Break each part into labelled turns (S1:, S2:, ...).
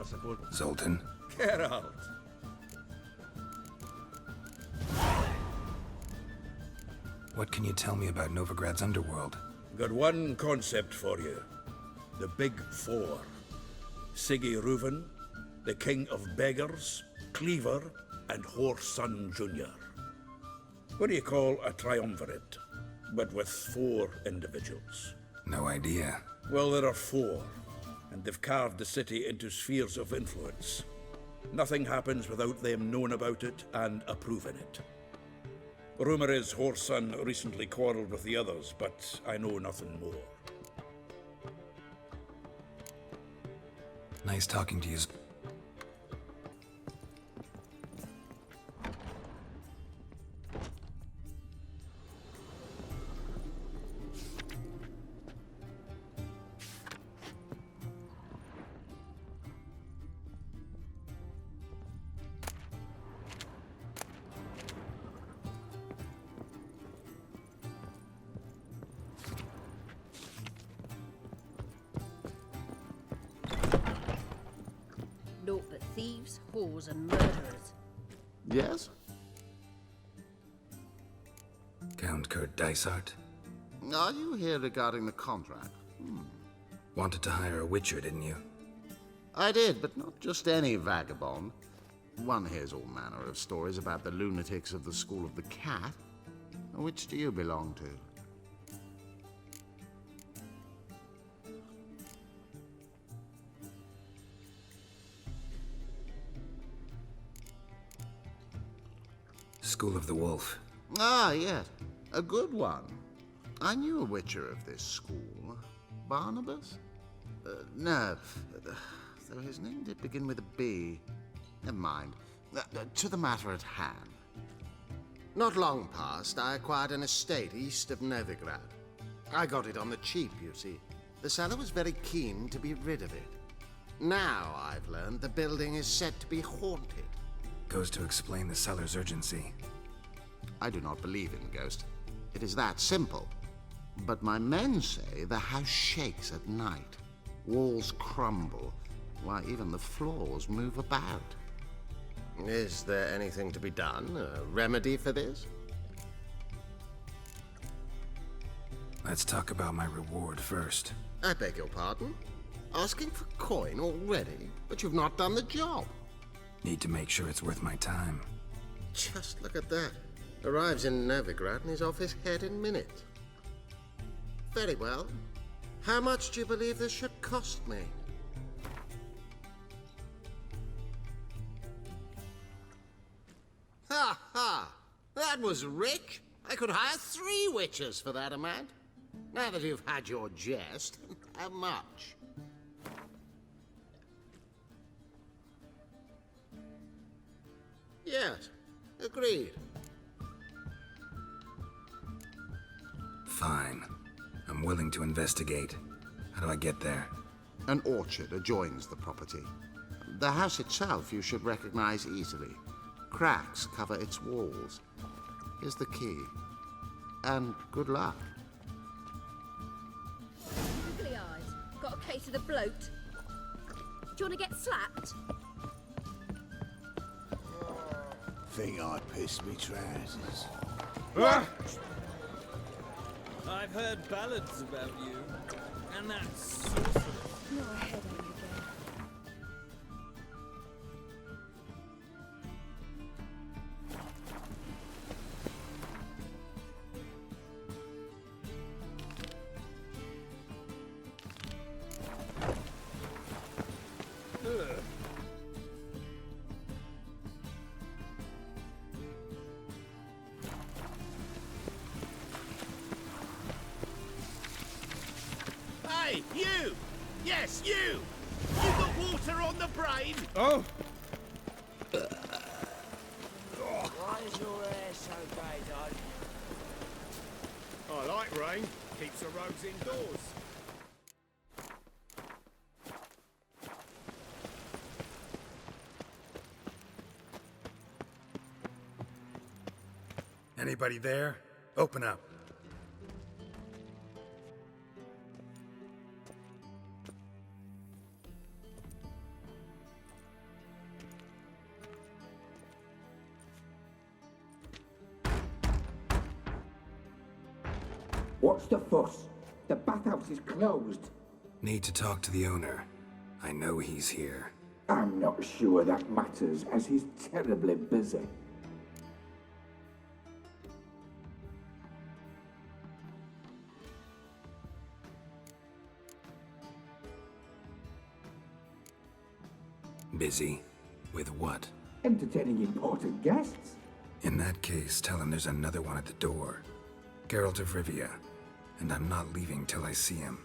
S1: suppose.
S2: Zoltan?
S1: Get out.
S2: What can you tell me about Novigrad's underworld?
S1: Got one concept for you. The Big Four. Siggy Reuven, the King of Beggars, Cleaver, and Whoreson Jr. What do you call a triumvirate, but with 4 individuals?
S2: No idea.
S1: Well, there are 4, and they've carved the city into spheres of influence. Nothing happens without them knowing about it and approving it. Rumor is Whoreson recently quarreled with the others, but I know nothing more.
S2: Nice talking to you.
S3: Naught but thieves, whores, and murderers.
S4: Yes?
S2: Count Kurt Dysart?
S4: Are you here regarding the contract?
S2: Wanted to hire a witcher, didn't you?
S4: I did, but not just any vagabond. One hears all manner of stories about the lunatics of the School of the Cat. Which do you belong to?
S2: School of the Wolf.
S4: Ah, yes. A good one. I knew a witcher of this school. Barnabas? No. Though his name did begin with a B. Never mind. To the matter at hand. Not long past, I acquired an estate east of Novigrad. I got it on the cheap, you see. The seller was very keen to be rid of it. Now, I've learned the building is said to be haunted.
S2: Goes to explain the seller's urgency.
S4: I do not believe in ghosts. It is that simple. But my men say the house shakes at night. Walls crumble. Why, even the floors move about. Is there anything to be done? A remedy for this?
S2: Let's talk about my reward first.
S4: I beg your pardon? Asking for coin already? But you've not done the job.
S2: Need to make sure it's worth my time.
S4: Just look at that. Arrives in Novigrad and is off his head in minutes. Very well. How much do you believe this should cost me? Ha ha! That was rich. I could hire 3 witches for that amount. Now that you've had your jest, how much? Yes, agreed.
S2: Fine. I'm willing to investigate. How do I get there?
S4: An orchard adjoins the property. The house itself you should recognize easily. Cracks cover its walls. Here's the key. And good luck.
S3: Googly eyes. Got a case of the bloat. Do you want to get slapped?
S5: Think I'd piss me trousers.
S6: I've heard ballads about you, and that's sorceress.
S3: Not a headache again.
S5: Hey, you! Yes, you! You got water on the brain?
S1: Oh!
S7: Why is your hair so grey, Dad?
S5: I like rain. Keeps the roads indoors.
S2: Anybody there? Open up.
S8: What's the fuss? The bathhouse is closed.
S2: Need to talk to the owner. I know he's here.
S8: I'm not sure that matters, as he's terribly busy.
S2: Busy? With what?
S8: Entertaining important guests.
S2: In that case, tell him there's another one at the door. Geralt of Rivia. And I'm not leaving till I see him.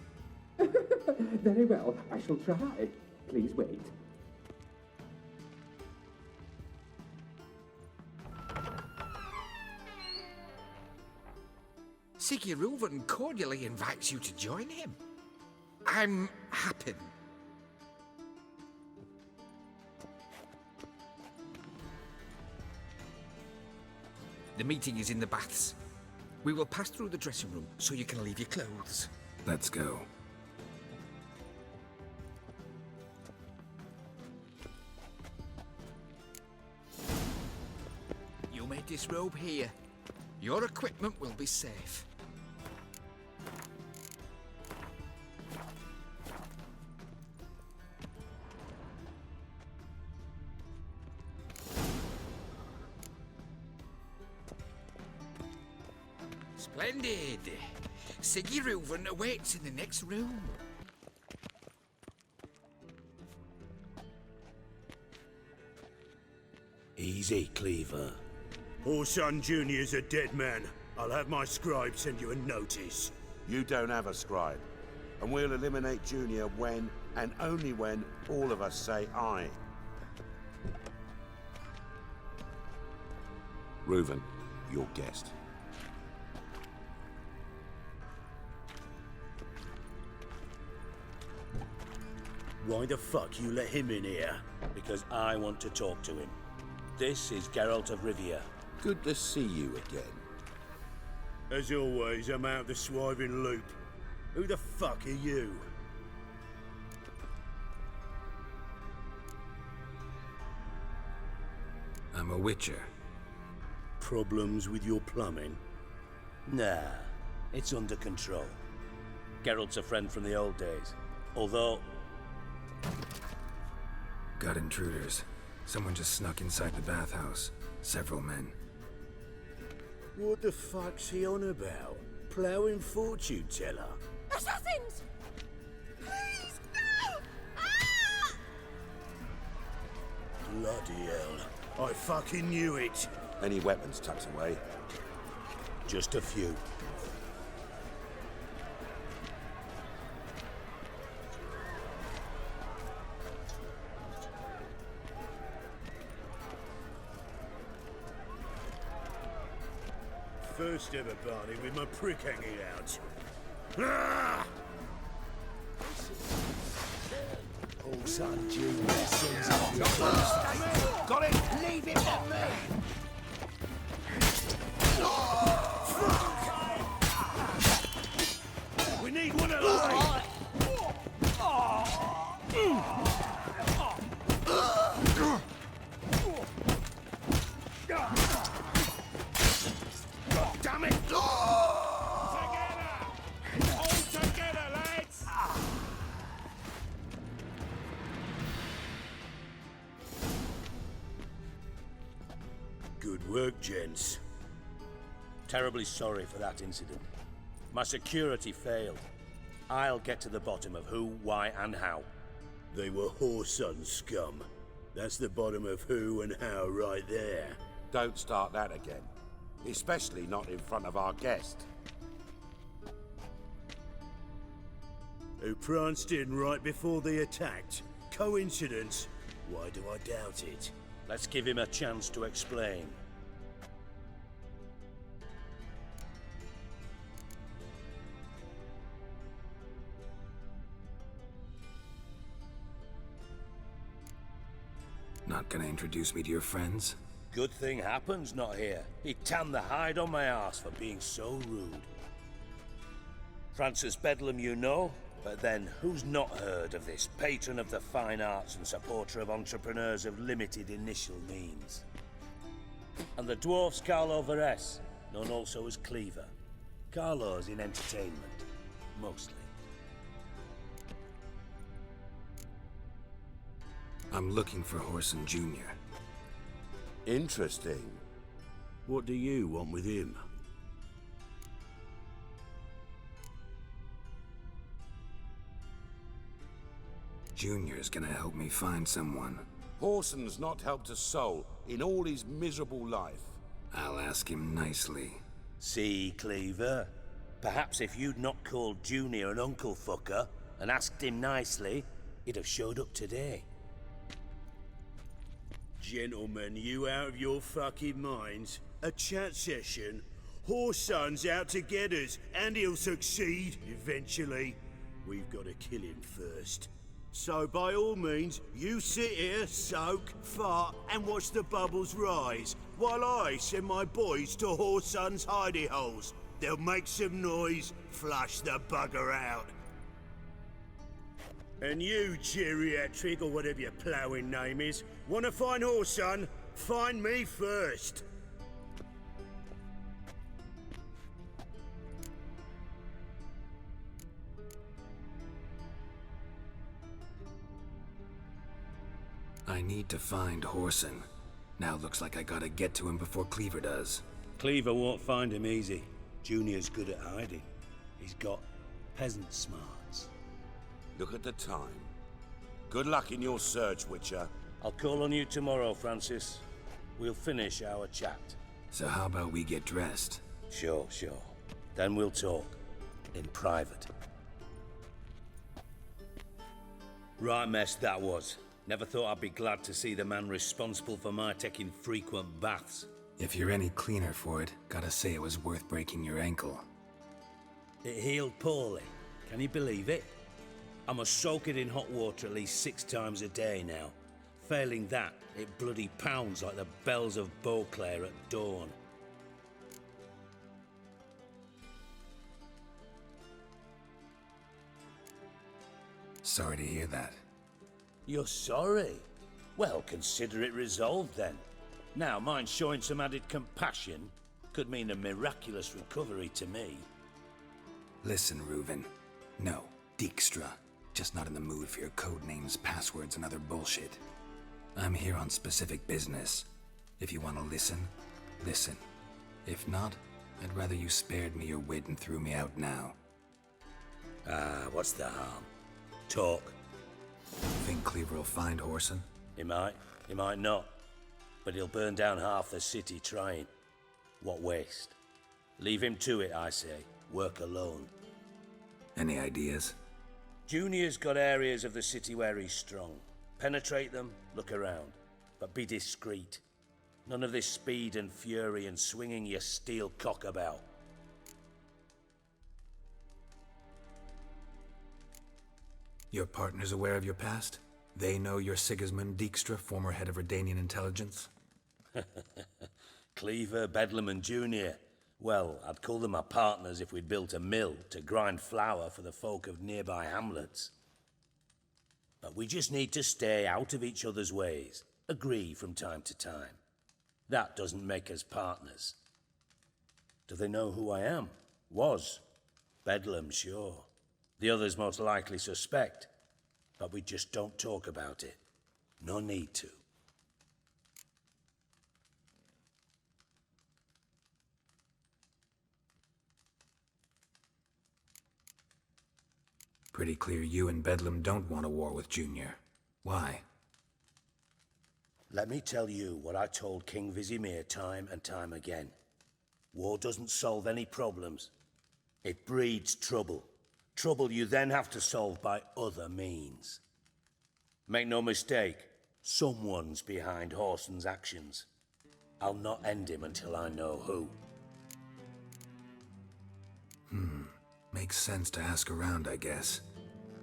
S8: Very well, I shall try. Please wait.
S9: Sigurd cordially invites you to join him. I'm happy. The meeting is in the baths. We will pass through the dressing room so you can leave your clothes.
S2: Let's go.
S9: You may disrobe here. Your equipment will be safe. Splendid. Sigurd awaits in the next room.
S1: Easy, Cleaver. Whoreson Jr.'s a dead man. I'll have my scribe send you a notice.
S10: You don't have a scribe. And we'll eliminate Junior when, and only when, all of us say aye. Reuven, your guest.
S1: Why the fuck you let him in here?
S11: Because I want to talk to him. This is Geralt of Rivia.
S10: Good to see you again.
S1: As always, I'm out the swiving loop. Who the fuck are you?
S2: I'm a witcher.
S1: Problems with your plumbing?
S11: Nah, it's under control. Geralt's a friend from the old days. Although...
S2: Got intruders. Someone just snuck inside the bathhouse. Several men.
S1: What the fuck's he on about? Ploughing fortune teller?
S3: Assassins! Please, no! Ah!
S1: Bloody hell. I fucking knew it.
S10: Any weapons tucked away?
S1: Just a few. First ever party with my prick hanging out. Ah!
S5: Whoreson Jr. sends out your first. Got it? Leave it at me!
S1: We need one alive!
S5: God damn it! Together! All together, lads!
S1: Good work, gents.
S11: Terribly sorry for that incident. My security failed. I'll get to the bottom of who, why, and how.
S1: They were Whoreson scum. That's the bottom of who and how right there.
S10: Don't start that again. Especially not in front of our guest.
S1: Who pranced in right before they attacked. Coincidence? Why do I doubt it?
S11: Let's give him a chance to explain.
S2: Not gonna introduce me to your friends?
S11: Good thing Happen's not here. He tanned the hide on my ass for being so rude. Francis Bedlam you know, but then who's not heard of this patron of the fine arts and supporter of entrepreneurs of limited initial means? And the dwarf's Carlo Veres, known also as Cleaver. Carlo's in entertainment, mostly.
S2: I'm looking for Horson Jr.
S10: Interesting.
S1: What do you want with him?
S2: Junior's gonna help me find someone.
S10: Horson's not helped a soul in all his miserable life.
S2: I'll ask him nicely.
S11: See, Cleaver? Perhaps if you'd not called Junior an uncle fucker and asked him nicely, he'd have showed up today.
S5: Gentlemen, you out of your fucking minds? A chat session? Horson's out to get us, and he'll succeed eventually. We've got to kill him first. So by all means, you sit here, soak, fart, and watch the bubbles rise, while I send my boys to Horson's hidey holes. They'll make some noise, flush the bugger out. And you, geriatric, or whatever your ploughing name is, want to find Horson? Find me first.
S2: I need to find Horson. Now looks like I gotta get to him before Cleaver does.
S11: Cleaver won't find him easy. Junior's good at hiding. He's got peasant smarts.
S10: Look at the time. Good luck in your search, Witcher.
S11: I'll call on you tomorrow, Francis. We'll finish our chat.
S2: So how about we get dressed?
S11: Sure. Then we'll talk. In private. Right mess that was. Never thought I'd be glad to see the man responsible for my taking frequent baths.
S2: If you're any cleaner for it, gotta say it was worth breaking your ankle.
S11: It healed poorly. Can you believe it? I must soak it in hot water at least 6 times a day now. Failing that, it bloody pounds like the bells of Beauclair at dawn.
S2: Sorry to hear that.
S11: You're sorry? Well, consider it resolved then. Now, mind showing some added compassion could mean a miraculous recovery to me.
S2: Listen, Reuven. No, Dijkstra. Just not in the mood for your code names, passwords, and other bullshit. I'm here on specific business. If you want to listen, listen. If not, I'd rather you spared me your wit and threw me out now.
S11: What's the harm? Talk.
S2: Think Cleaver will find Horson?
S11: He might not. But he'll burn down half the city trying. What waste? Leave him to it, I say. Work alone.
S2: Any ideas?
S11: Junior's got areas of the city where he's strong. Penetrate them, look around. But be discreet. None of this speed and fury and swinging your steel cock about.
S2: Your partner's aware of your past? They know you're Sigismund Dijkstra, former head of Redanian intelligence?
S11: Cleaver, Bedlam and Junior. Well, I'd call them my partners if we'd built a mill to grind flour for the folk of nearby hamlets. But we just need to stay out of each other's ways. Agree from time to time. That doesn't make us partners. Do they know who I am? Was. Bedlam, sure. The others most likely suspect. But we just don't talk about it. No need to.
S2: Pretty clear you and Bedlam don't want a war with Junior. Why?
S11: Let me tell you what I told King Vizimir time and time again. War doesn't solve any problems. It breeds trouble. Trouble you then have to solve by other means. Make no mistake, someone's behind Horson's actions. I'll not end him until I know who.
S2: Makes sense to ask around, I guess.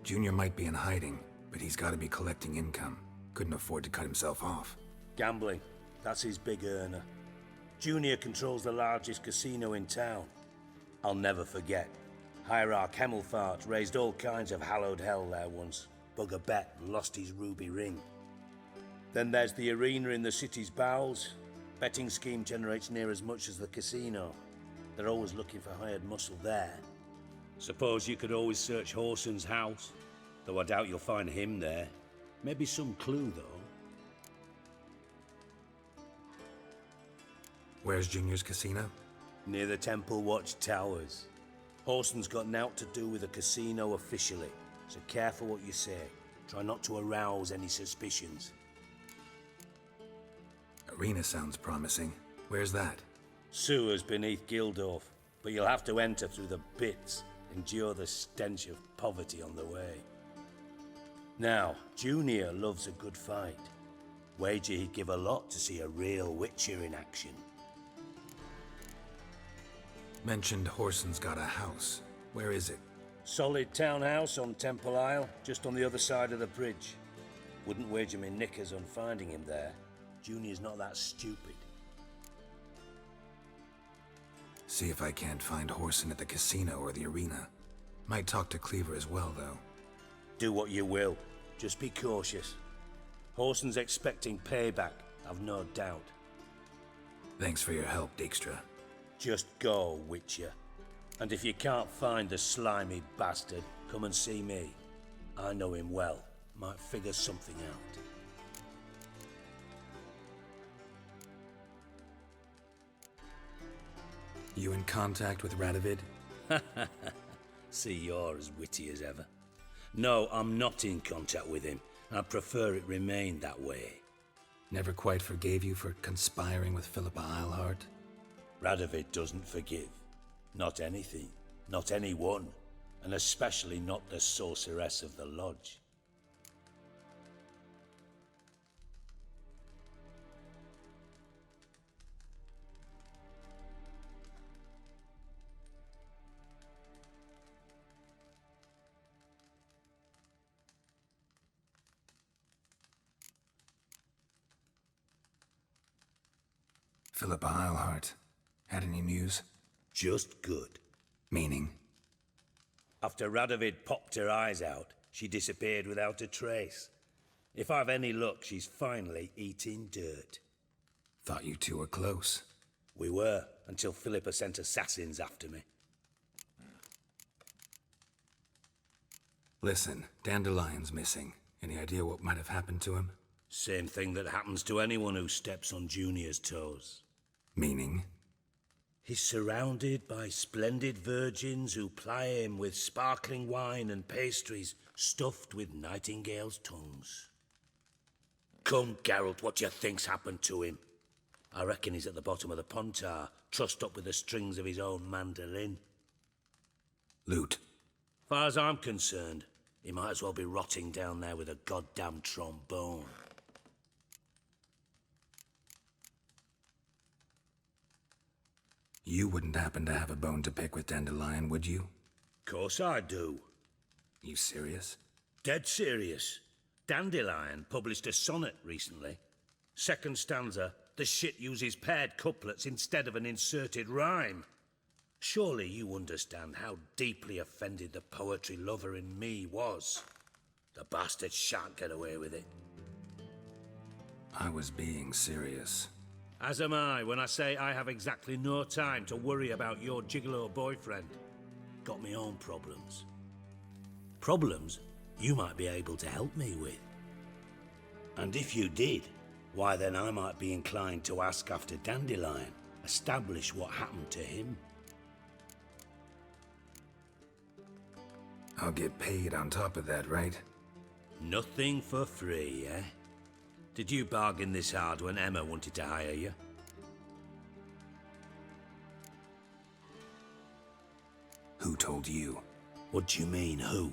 S2: Junior might be in hiding, but he's gotta be collecting income. Couldn't afford to cut himself off.
S11: Gambling, that's his big earner. Junior controls the largest casino in town. I'll never forget. Hierarch Hemmelfart raised all kinds of hallowed hell there once. Bugger bet and lost his ruby ring. Then there's the arena in the city's bowels. Betting scheme generates near as much as the casino. They're always looking for hired muscle there. Suppose you could always search Horson's house, though I doubt you'll find him there. Maybe some clue, though.
S2: Where's Junior's casino?
S11: Near the Temple Watch Towers. Horson's got nought to do with the casino officially, so careful what you say. Try not to arouse any suspicions.
S2: Arena sounds promising. Where's that?
S11: Sewers beneath Gildorf, but you'll have to enter through the bits, endure the stench of poverty on the way. Now, Junior loves a good fight. Wager he'd give a lot to see a real Witcher in action.
S2: Mentioned Horson's got a house. Where is it?
S11: Solid townhouse on Temple Isle, just on the other side of the bridge. Wouldn't wager me knickers on finding him there. Junior's not that stupid.
S2: See if I can't find Horson at the casino or the arena. Might talk to Cleaver as well, though.
S11: Do what you will. Just be cautious. Horson's expecting payback, I've no doubt.
S2: Thanks for your help, Dijkstra.
S11: Just go, Witcher. And if you can't find the slimy bastard, come and see me. I know him well. Might figure something out.
S2: You in contact with Radovid?
S11: See, you're as witty as ever. No, I'm not in contact with him. I'd prefer it remained that way.
S2: Never quite forgave you for conspiring with Philippa Eilhart?
S11: Radovid doesn't forgive. Not anything. Not anyone. And especially not the sorceress of the Lodge.
S2: Philippa Eilhart. Had any news?
S11: Just good.
S2: Meaning?
S11: After Radovid popped her eyes out, she disappeared without a trace. If I've any luck, she's finally eating dirt.
S2: Thought you two were close.
S11: We were, until Philippa sent assassins after me.
S2: Listen, Dandelion's missing. Any idea what might have happened to him?
S11: Same thing that happens to anyone who steps on Junior's toes.
S2: Meaning?
S11: He's surrounded by splendid virgins who ply him with sparkling wine and pastries stuffed with nightingales' tongues. Come, Geralt, what do you think's happened to him? I reckon he's at the bottom of the Pontar, trussed up with the strings of his own mandolin.
S2: Loot.
S11: Far as I'm concerned, he might as well be rotting down there with a goddamn trombone.
S2: You wouldn't happen to have a bone to pick with Dandelion, would you?
S11: Course I do.
S2: You serious?
S11: Dead serious. Dandelion published a sonnet recently. Second stanza, the shit uses paired couplets instead of an inserted rhyme. Surely you understand how deeply offended the poetry lover in me was. The bastard shan't get away with it.
S2: I was being serious.
S11: As am I when I say I have exactly no time to worry about your gigolo boyfriend. Got me own problems. Problems you might be able to help me with. And if you did, why then I might be inclined to ask after Dandelion, establish what happened to him.
S2: I'll get paid on top of that, right?
S11: Nothing for free, eh? Did you bargain this hard when Emma wanted to hire you?
S2: Who told you?
S11: What do you mean, who?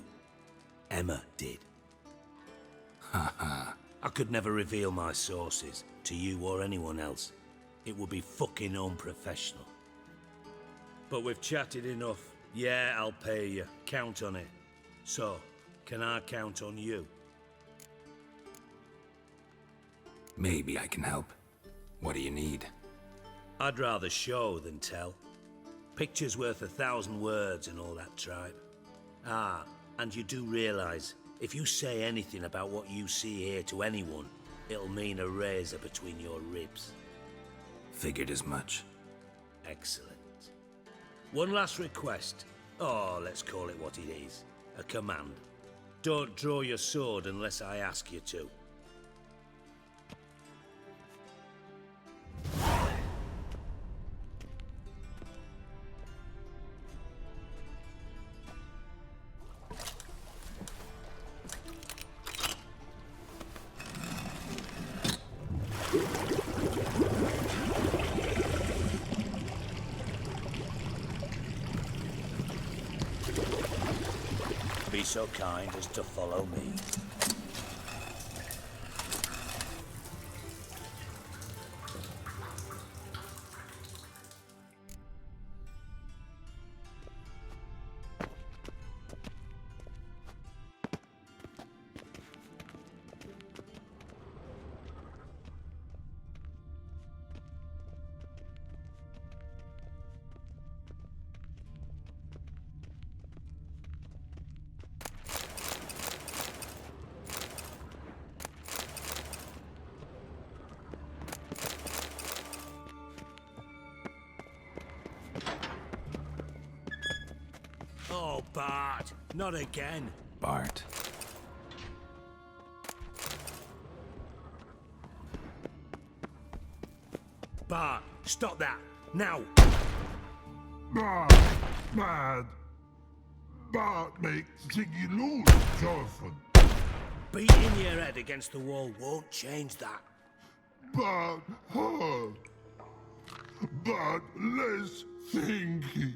S11: Emma did.
S2: Haha.
S11: I could never reveal my sources, to you or anyone else. It would be fucking unprofessional. But we've chatted enough. Yeah, I'll pay you. Count on it. So, can I count on you?
S2: Maybe I can help. What do you need?
S11: I'd rather show than tell. Picture's worth 1,000 words and all that tripe. Ah, and you do realize, if you say anything about what you see here to anyone, it'll mean a razor between your ribs.
S2: Figured as much.
S11: Excellent. One last request. Oh, let's call it what it is. A command. Don't draw your sword unless I ask you to. Be so kind as to follow me. Oh, Bart, not again.
S2: Bart.
S11: Bart, stop that, now!
S12: Bad. Bart makes Ziggy lose, Jonathan.
S11: Beating your head against the wall won't change that.
S12: Bart hurt. Bart less thinky.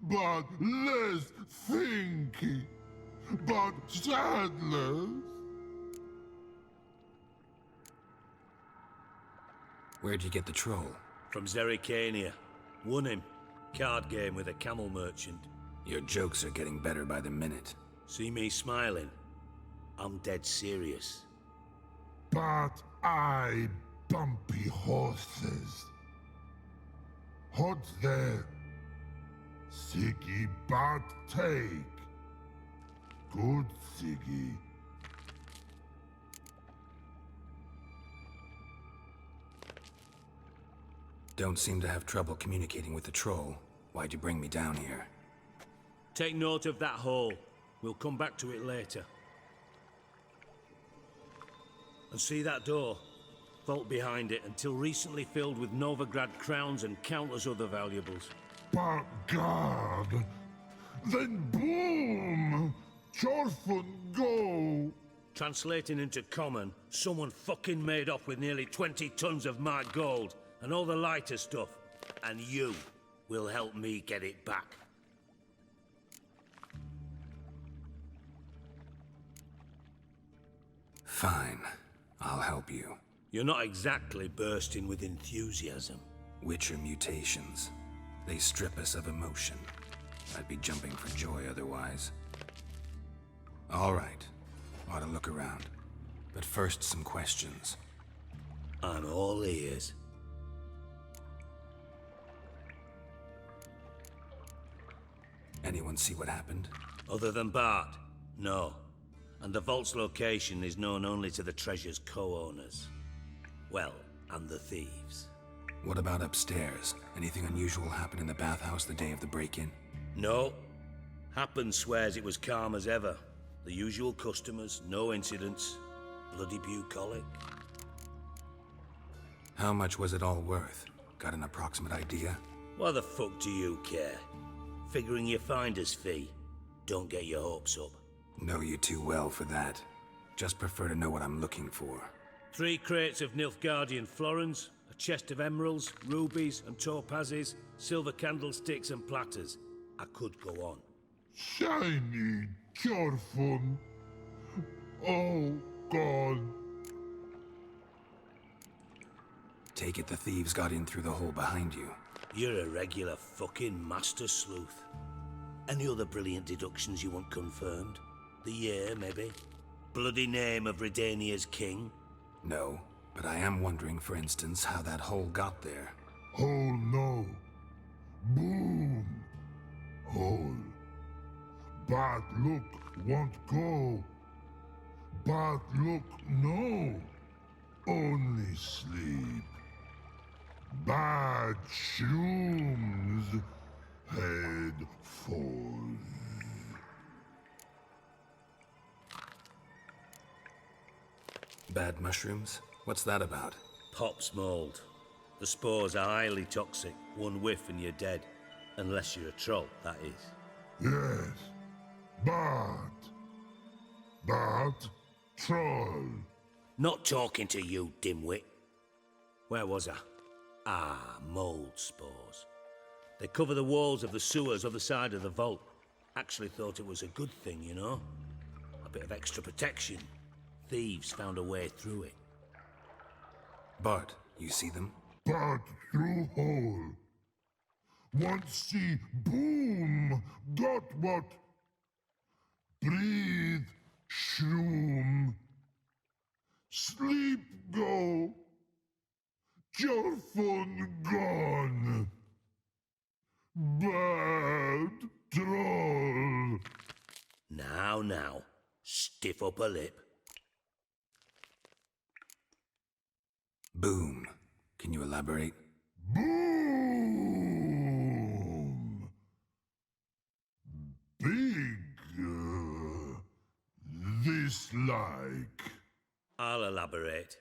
S12: But less thinky. But sadless.
S2: Where'd you get the troll?
S11: From Zerrikania. Won him. Card game with a camel merchant.
S2: Your jokes are getting better by the minute.
S11: See me smiling? I'm dead serious.
S12: But I bumpy horses. What's there? Siggy but take. Good Siggy.
S2: Don't seem to have trouble communicating with the troll. Why'd you bring me down here?
S11: Take note of that hole. We'll come back to it later. And see that door? Vault behind it, until recently filled with Novigrad crowns and countless other valuables.
S12: But God, then boom! Chorfun go!
S11: Translating into common, someone fucking made off with nearly 20 tons of my gold and all the lighter stuff. And you will help me get it back.
S2: Fine. I'll help you.
S11: You're not exactly bursting with enthusiasm.
S2: Witcher mutations. They strip us of emotion. I'd be jumping for joy otherwise. All right. Ought to look around. But first, some questions.
S11: I'm all ears.
S2: Anyone see what happened?
S11: Other than Bart? No. And the vault's location is known only to the treasure's co-owners. Well, and the thieves.
S2: What about upstairs? Anything unusual happen in the bathhouse the day of the break-in?
S11: No. Happen swears it was calm as ever. The usual customers, no incidents. Bloody bucolic.
S2: How much was it all worth? Got an approximate idea?
S11: Why the fuck do you care? Figuring your finder's fee. Don't get your hopes up.
S2: Know you too well for that. Just prefer to know what I'm looking for.
S11: 3 crates of Nilfgaardian florins, a chest of emeralds, rubies and topazes, silver candlesticks and platters. I could go on.
S12: Shiny Chorfun. Oh, God.
S2: Take it the thieves got in through the hole behind you.
S11: You're a regular fucking master sleuth. Any other brilliant deductions you want confirmed? The year, maybe? Bloody name of Redania's king?
S2: No, but I am wondering, for instance, how that hole got there.
S12: Hole no. Boom. Hole. But look, won't go. But look, no. Only sleep. Bad shoes. head falls.
S2: Bad mushrooms? What's that about?
S11: Pops mold. The spores are highly toxic. One whiff and you're dead. Unless you're a troll, that is.
S12: Yes, but troll.
S11: Not talking to you, dimwit. Where was I? Ah, mold spores. They cover the walls of the sewers other side of the vault. Actually thought it was a good thing, you know? A bit of extra protection. Thieves found a way through it.
S2: Bart, you see them?
S12: But through hole. Want see boom, got what? Breathe, shroom. Sleep go. Your phone gone. Bad troll.
S11: Now, stiff upper lip.
S2: Boom. Can you elaborate?
S12: Boom. Big. This like.
S11: I'll elaborate.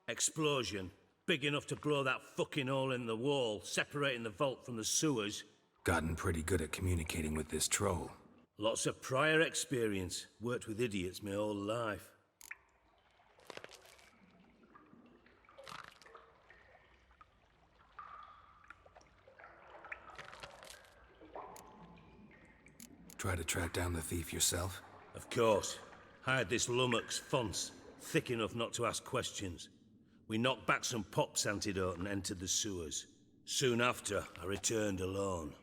S11: Explosion. Big enough to blow that fucking hole in the wall, separating the vault from the sewers.
S2: Gotten pretty good at communicating with this troll.
S11: Lots of prior experience. Worked with idiots my whole life.
S2: Try to track down the thief yourself?
S11: Of course. Hired this lummox, Fons, thick enough not to ask questions. We knocked back some Pop's antidote and entered the sewers. Soon after, I returned alone.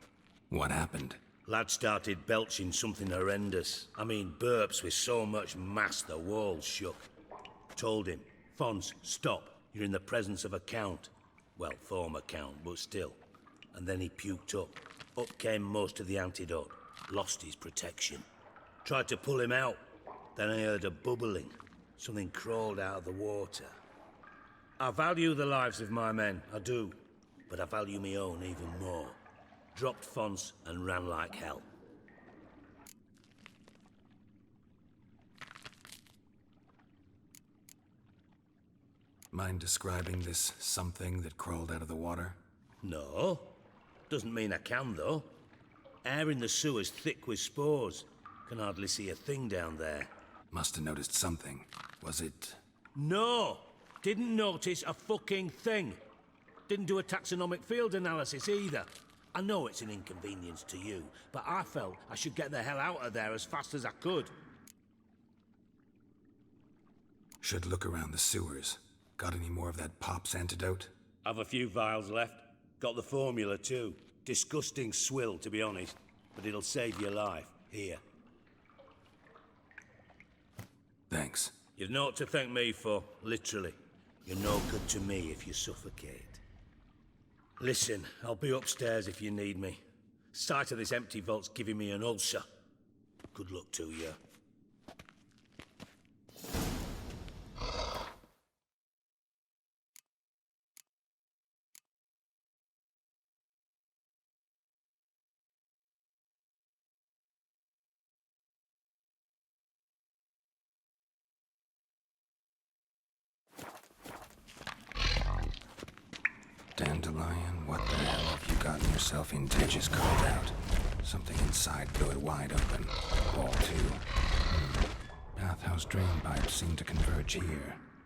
S2: What happened?
S11: Lad started belching something horrendous. I mean, burps with so much mass the walls shook. Told him, Fons, stop. You're in the presence of a count. Well, former count, but still. And then he puked up. Up came most of the antidote. Lost his protection. Tried to pull him out. Then I heard a bubbling. Something crawled out of the water. I value the lives of my men, I do. But I value my own even more. Dropped Fons and ran like hell.
S2: Mind describing this something that crawled out of the water?
S11: No. Doesn't mean I can, though. Air in the sewer's thick with spores. Can hardly see a thing down there.
S2: Must have noticed something. Was it...
S11: No! Didn't notice a fucking thing. Didn't do a taxonomic field analysis either. I know it's an inconvenience to you, but I felt I should get the hell out of there as fast as I could.
S2: Should look around the sewers. Got any more of that Pop's antidote?
S11: Have a few vials left. Got the formula too. Disgusting swill, to be honest. But it'll save your life. Here.
S2: Thanks.
S11: You've naught to thank me for, literally. You're no good to me if you suffocate. Listen, I'll be upstairs if you need me. Sight of this empty vault's giving me an ulcer. Good luck to you.
S2: Dandelion, what the hell have you gotten yourself into? Edges curled out. Something inside blew it wide open. Wall too. Bathhouse drain pipes seem to converge here.